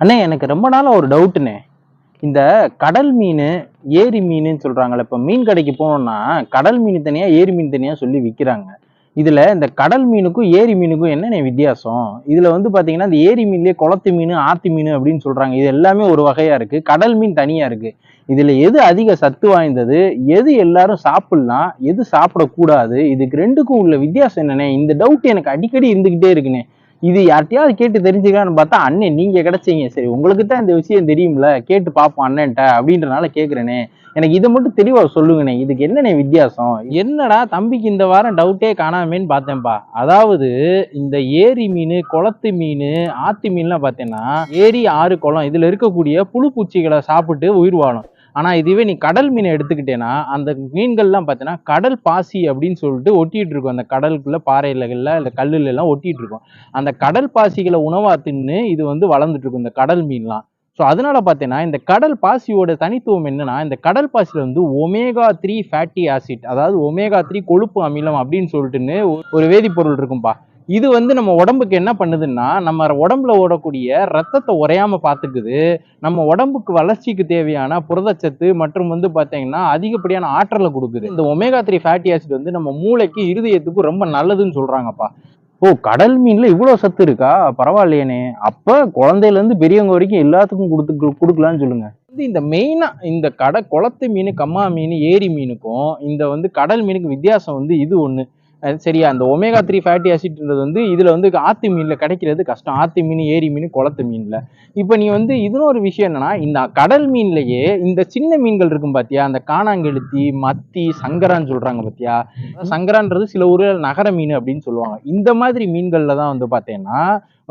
அண்ணே எனக்கு ரொம்ப நாளா ஒரு டவுட்டுண்ணே. இந்த கடல் மீன், ஏரி மீனுன்னு சொல்றாங்கல்ல. இப்ப மீன் கடைக்கு போனோம்னா, கடல் மீன் தனியா, ஏரி மீன் தனியா சொல்லி விக்கிறாங்க. இதுல இந்த கடல் மீனுக்கும், ஏரி மீனுக்கும் என்னண்ணே வித்தியாசம்? இதுல வந்து பாத்தீங்கன்னா, இந்த ஏரி மீன்லயே குளத்து மீன், ஆத்து மீன் அப்படின்னு சொல்றாங்க. இது எல்லாமே ஒரு வகையா இருக்கு. கடல் மீன் தனியா இருக்கு. இதுல எது அதிக சத்து வாய்ந்தது? எது எல்லாரும் சாப்பிடலாம்? எது சாப்பிடக்கூடாது? இதுக்கு 2க்கும் உள்ள வித்தியாசம் என்னண்ணே? இந்த டவுட் எனக்கு அடிக்கடி இருந்துகிட்டே இருக்குண்ணே. இது யார்ட்டையாவது கேட்டு தெரிஞ்சுக்கலான்னு பார்த்தா, அண்ணே நீங்க கிடைச்சீங்க. சரி உங்களுக்கு தான் இந்த விஷயம் தெரியும்ல, கேட்டு பார்ப்போம் அண்ணன்ட்ட அப்படின்றனால கேட்கிறேனே. எனக்கு இதை மட்டும் தெளிவா சொல்லுங்கண்ணே. இதுக்கு என்னண்ணே வித்தியாசம்? என்னடா தம்பிக்கு இந்த வாரம் டவுட்டே காணாமேன்னு பார்த்தேன்ப்பா. அதாவது இந்த ஏரி மீன், குளத்து மீன், ஆத்து மீன்லாம் பார்த்தேன்னா, ஏரி, ஆறு, குளம் இதுல இருக்கக்கூடிய புழு பூச்சிகளை சாப்பிட்டு உயிர் வாழும். ஆனா இதுவே நீ கடல் மீனை எடுத்துக்கிட்டேன்னா, அந்த மீன்கள்லாம் பார்த்தீங்கன்னா கடல் பாசி அப்படின்னு சொல்லிட்டு ஒட்டிட்டு இருக்கும். அந்த கடலுக்குள்ள பாறைகள்ல இல்ல கல்லுல எல்லாம் ஒட்டிட்டு இருக்கும். அந்த கடல் பாசிகளை உணவா தின்னு இது வந்து வளர்ந்துட்டு இருக்கும், இந்த கடல் மீன்லாம். ஸோ அதனால பார்த்தீங்கன்னா, இந்த கடல் பாசியோட தனித்துவம் என்னன்னா, இந்த கடல் பாசியில வந்து ஒமேகா 3 ஃபேட்டி ஆசிட், அதாவது ஒமேகா 3 கொழுப்பு அமிலம் அப்படின்னு சொல்லிட்டுன்னு ஒரு வேதிப்பொருள் இருக்கும்பா. இது வந்து நம்ம உடம்புக்கு என்ன பண்ணுதுன்னா, நம்ம உடம்புல ஓடக்கூடிய ரத்தத்தை உறையாம பார்த்துக்குது. நம்ம உடம்புக்கு வளர்ச்சிக்கு தேவையான புரதச்சத்து மற்றும் வந்து பார்த்தீங்கன்னா, அதிகப்படியான ஆற்றலை கொடுக்குது. இந்த ஒமேகா 3 ஃபேட்டி ஆசிட் வந்து நம்ம மூளைக்கு, இருதயத்துக்கு ரொம்ப நல்லதுன்னு சொல்றாங்கப்பா. ஓ! கடல் மீன்ல இவ்ளோ சத்து இருக்கா? பரவாயில்லையேண்ணே. அப்ப குழந்தையில இருந்து பெரியவங்க வரைக்கும் எல்லாத்துக்கும் குடுக்கலாம்னு சொல்லுங்க. இந்த மெயினா இந்த குளத்து மீன், கம்மா மீன், ஏரி மீனுக்கும் இந்த வந்து கடல் மீனுக்கு வித்தியாசம் வந்து இது ஒண்ணு. சரியா? அந்த ஒமேகா 3 ஃபேட்டி ஆசிட்ன்றது வந்து இதுல வந்து ஆத்து மீன்ல கிடைக்கிறது கஷ்டம். ஆத்து மீன், ஏரி மீன், குளத்து மீன்ல. இப்ப நீ வந்து இன்னொரு விஷயம் என்னன்னா, இந்த கடல் மீன்லயே இந்த சின்ன மீன்கள் இருக்கும் பாத்தியா? அந்த காணாங்கெளுத்தி, மத்தி, சங்கரான்னு சொல்றாங்க பாத்தியா? சங்கரான்றது சில ஊர்ல நகர மீன் அப்படின்னு சொல்லுவாங்க. இந்த மாதிரி மீன்கள்ல தான் வந்து பாத்தீங்கன்னா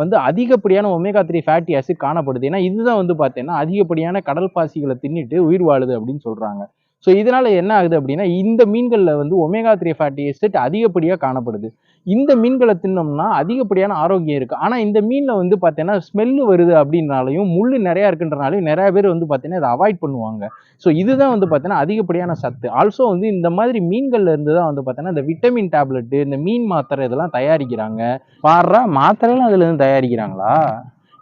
வந்து அதிகப்படியான ஒமேகா 3 ஃபேட்டி ஆசிட் காணப்படுது. ஏன்னா இதுதான் வந்து பாத்தீங்கன்னா அதிகப்படியான கடல் பாசிகளை தின்னுட்டு உயிர் வாழுது அப்படின்னு சொல்றாங்க. ஸோ இதனால என்ன ஆகுது அப்படின்னா, இந்த மீன்கள்ல வந்து ஒமேகா 3 ஃபேட்டி ஆசிட் அதிகப்படியா காணப்படுது. இந்த மீன்களை தின்னோம்னா அதிகப்படியான ஆரோக்கியம் இருக்கு. ஆனா இந்த மீன்ல வந்து பாத்தீங்கன்னா ஸ்மெல்லு வருது அப்படின்னாலையும், முள்ளு நிறைய இருக்குன்றனாலையும் நிறைய பேர் வந்து பாத்தீங்கன்னா இதை அவாய்ட் பண்ணுவாங்க. ஸோ இதுதான் வந்து பாத்தீங்கன்னா அதிகப்படியான சத்து. ஆல்சோ வந்து இந்த மாதிரி மீன்கள்ல இருந்து தான் வந்து பாத்தீங்கன்னா இந்த விட்டமின் டேப்லெட், இந்த மீன் மாத்திரை இதெல்லாம் தயாரிக்கிறாங்க. பாடுறா, மாத்திரைலாம் அதுல இருந்து தயாரிக்கிறாங்களா?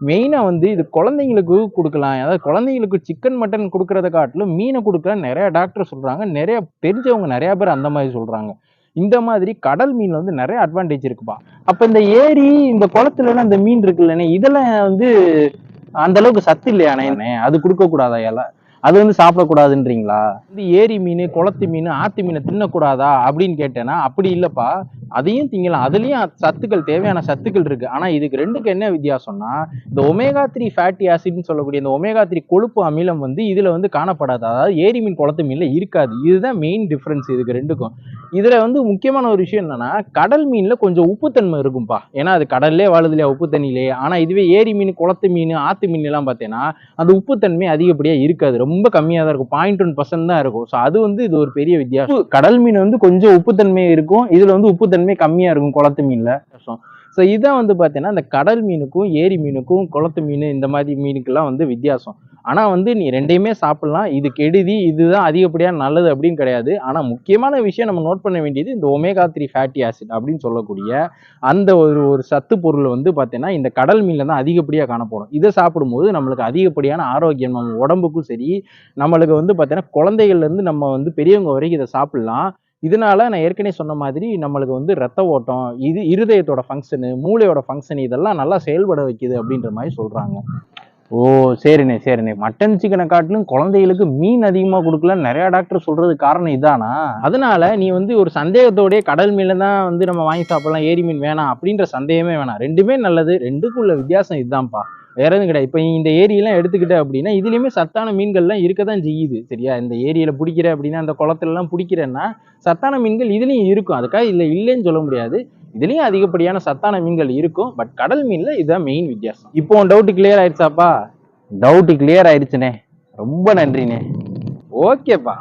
மெயினா வந்து இது குழந்தைங்களுக்கு கொடுக்கலாம். அதாவது குழந்தைங்களுக்கு சிக்கன், மட்டன் கொடுக்கறத காட்டிலும் மீனை கொடுக்கலாம் நிறைய டாக்டர் சொல்றாங்க. நிறைய தெரிஞ்சவங்க நிறைய பேர் அந்த மாதிரி சொல்றாங்க. இந்த மாதிரி கடல் மீன்ல வந்து நிறைய அட்வான்டேஜ் இருக்குப்பா. அப்ப இந்த ஏரி, இந்த குளத்துல எல்லாம் இந்த மீன் இருக்குல்லண்ணே, இதெல்லாம் வந்து அந்த அளவுக்கு சத்து இல்லையானே? அது கொடுக்க கூடாதா இலை? அது வந்து சாப்பிடக்கூடாதுன்றீங்களா? வந்து ஏரி மீன், குளத்து மீன், ஆத்து மீனை தின்னக்கூடாதா அப்படின்னு கேட்டேன்னா, அப்படி இல்லப்பா. அதையும் திங்கலாம். அதுலயும் சத்துக்கள், தேவையான சத்துக்கள் இருக்கு. ஆனா இதுக்கு 2க்கும் என்ன வித்தியாசம்னா, இந்த ஒமேகா 3 ஃபேட்டி ஆசிட்னு சொல்லக்கூடிய இந்த ஒமேகா 3 கொழுப்பு அமிலம் வந்து இதுல வந்து காணப்படாது. அதாவது ஏரி மீன், குளத்து மீன்ல இருக்காது. இதுதான் மெயின் டிஃபரன்ஸ் இதுக்கு 2க்கும். இதுல வந்து முக்கியமான ஒரு விஷயம் என்னன்னா, கடல் மீன்ல கொஞ்சம் உப்புத்தன்மை இருக்கும்பா. ஏன்னா அது கடல்லே வாழுது இல்லையா, உப்பு தண்ணியிலே. ஆனா இதுவே ஏரி மீன், குளத்து மீன், ஆத்து மீன் எல்லாம் பார்த்தீங்கன்னா அந்த உப்புத்தன்மை அதிகப்படியா இருக்காது. ரொம்ப கம்மியா தான் இருக்கும். 0.1% தான் இருக்கும். ஸோ அது வந்து இது ஒரு பெரிய வித்தியாசம். கடல் மீன் வந்து கொஞ்சம் உப்புத்தன்மை இருக்கும். இதுல வந்து உப்புத்தன்மை கம்மியா இருக்கும் குளத்து மீன்ல. ஸோ இதான் வந்து பார்த்தீங்கன்னா இந்த கடல் மீனுக்கும், ஏரி மீனுக்கும், குளத்து மீன் இந்த மாதிரி மீனுக்கெல்லாம் வந்து வித்தியாசம். ஆனா வந்து நீ 2யுமே சாப்பிடலாம். இது கெடுதி, இதுதான் அதிகப்படியான நல்லது அப்படின்னு கிடையாது. ஆனா முக்கியமான விஷயம் நம்ம நோட் பண்ண வேண்டியது இந்த ஒமேகா 3 ஃபேட்டி ஆசிட் அப்படின்னு சொல்லக்கூடிய அந்த ஒரு சத்து பொருள் வந்து பார்த்தீங்கன்னா இந்த கடல் மீன்ல தான் அதிகப்படியா காணப்படும். இதை சாப்பிடும்போது நம்மளுக்கு அதிகப்படியான ஆரோக்கியம், நம்ம உடம்புக்கும் சரி, நம்மளுக்கு வந்து பார்த்தீங்கன்னா குழந்தைகள்ல இருந்து நம்ம வந்து பெரியவங்க வரைக்கும் இதை சாப்பிடலாம். இதனால நான் ஏற்கனவே சொன்ன மாதிரி நம்மளுக்கு வந்து ரத்த ஓட்டம், இருதயத்தோட ஃபங்க்ஷனு, மூளையோட ஃபங்க்ஷன் இதெல்லாம் நல்லா செயல்பட வைக்குது அப்படின்ற மாதிரி சொல்றாங்க. ஓ! சரிண்ணே, சரிண்ணே. மட்டன், சிக்கனை காட்டிலும் குழந்தைகளுக்கு மீன் அதிகமா குடுக்கலாம்னு நெறைய டாக்டர் சொல்றதுக்கு காரணம் இதானா? அதனால நீ வந்து ஒரு சந்தேகத்தோடயே கடல் மீன்ல தான் வந்து நம்ம வாங்கி சாப்பிடலாம், ஏரி மீன் வேணாம் அப்படின்ற சந்தேகமே வேணாம். 2மே நல்லது. 2க்கும் உள்ள வித்தியாசம் இதுதான்ப்பா. வேற எதுவும் கிடையாது. இப்ப இந்த ஏரியெல்லாம் எடுத்துக்கிட்ட அப்படின்னா, இதுலயுமே சத்தான மீன்கள்லாம் இருக்கத்தான் செய்யுது. சரியா? இந்த ஏரியில புடிக்கிற அப்படின்னா, அந்த குளத்துலலாம் புடிக்கிறேன்னா, சத்தான மீன்கள் இதுலயும் இருக்கும். அதுக்காக இதுல இல்லைன்னு சொல்ல முடியாது. இதுலயும் அதிகப்படியான சத்தான மீன்கள் இருக்கும். பட் கடல் மீன்ல இதுதான் மெயின் வித்தியாசம். இப்போ உன் டவுட் கிளியர் ஆயிடுச்சாப்பா? டவுட் கிளியர் ஆயிடுச்சுண்ணே. ரொம்ப நன்றிண்ணே. ஓகேப்பா.